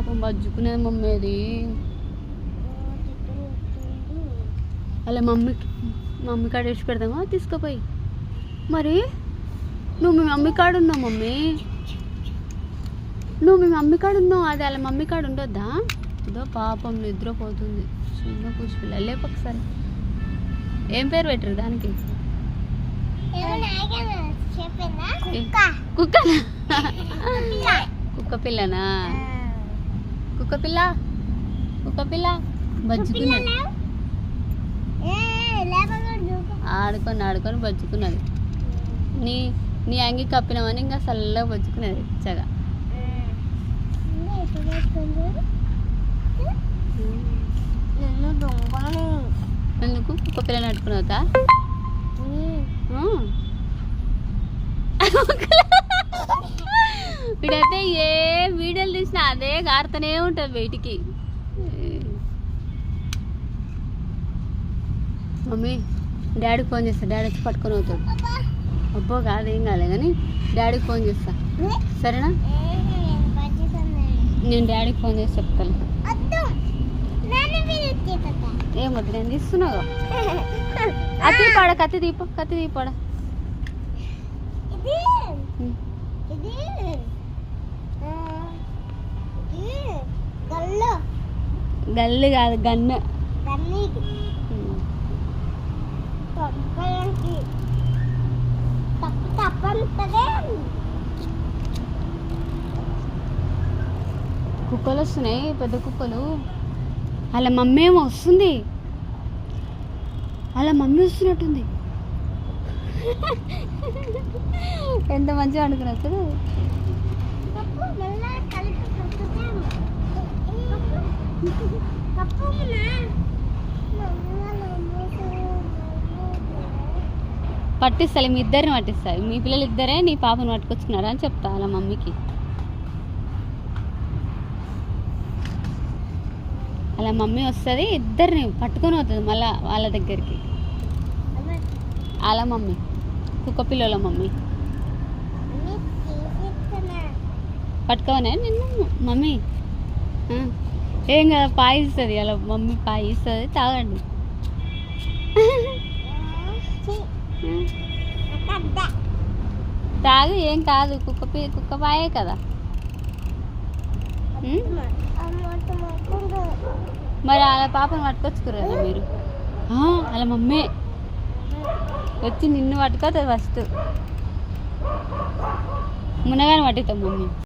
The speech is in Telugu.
పాపం బజ్జుకునేది మమ్మీ అది. అలా మమ్మీ కాడ వేసి పెడదామా తీసుకుపోయి. మరి నువ్వు మీ మమ్మీ కాడ ఉన్నావు మమ్మీ, నువ్వు మీ మమ్మీ కాడ ఉన్నావు, అది అలా మమ్మీ కాడ ఉండొద్దా? ఇదో పాపం నిద్రపోతుంది చిన్న కూచిపిల్ల. లేపు ఒకసారి. ఏం పేరు పెట్టరు దానికి? కుక్కనా? కుక్క పిల్లనా? కుక్క పిల్ల, కుక్క పిల్ల బజ్జుకున్నది. ఆడుకొని ఆడుకొని బజ్జుకున్నది. నీ అంగి కప్పినామని ఇంకా చల్లగా బజ్జుకున్నది చగా. ఎందుకు కుక్క పిల్లని అట్టుకున్నావుతా? వీడైతే ఏ వీడియోలు తీసినా అదే గారుతూనే ఉంటుంది బయటికి. మమ్మీ డాడీకి ఫోన్ చేస్తా, డాడీ వచ్చి పట్టుకొని అవుతాడు. అబ్బో కాదు ఏం కాలే కానీ డాడీకి ఫోన్ చేస్తా సరేనా? నేను డాడీకి ఫోన్ చేసి చెప్తాను. ఏమొద్దు నేను తీస్తున్నావు. అతి పాడ కత్తి దీప, కత్తి దీపాడ. గల్లు కాదు గన్ను. కుక్కలు వస్తున్నాయి, పెద్ద కుక్కలు. అలా మమ్మీ ఏమో వస్తుంది, అలా మమ్మీ వస్తున్నట్టుంది. ఎంత మంచిగా అనుకున్నావు కదా. పట్టిస్తాలే, మీ ఇద్దరిని పట్టిస్తాయి. మీ పిల్లలు ఇద్దరే నీ పాపను పట్టుకొచ్చుకున్నారా అని చెప్తా అలా మమ్మీకి. అలా మమ్మీ వస్తుంది, ఇద్దరిని పట్టుకొని అవుతుంది మళ్ళీ వాళ్ళ దగ్గరికి. అలా మమ్మీ కుక్క పిల్లల మమ్మీ పట్టుకోనే నిన్ను మమ్మీ. ఏం కదా పాయిస్తుంది, అలా మమ్మీ పాయిస్తుంది, తాగండి. తాగు ఏం కాదు, కుక్క పాయే కదా. మరి అలా పాపను పట్టుకొచ్చుకురా మీరు. అలా మమ్మీ వచ్చి నిన్ను పట్టుకోతుంది ఫస్ట్, మునగానే పట్టుతాం మమ్మీ.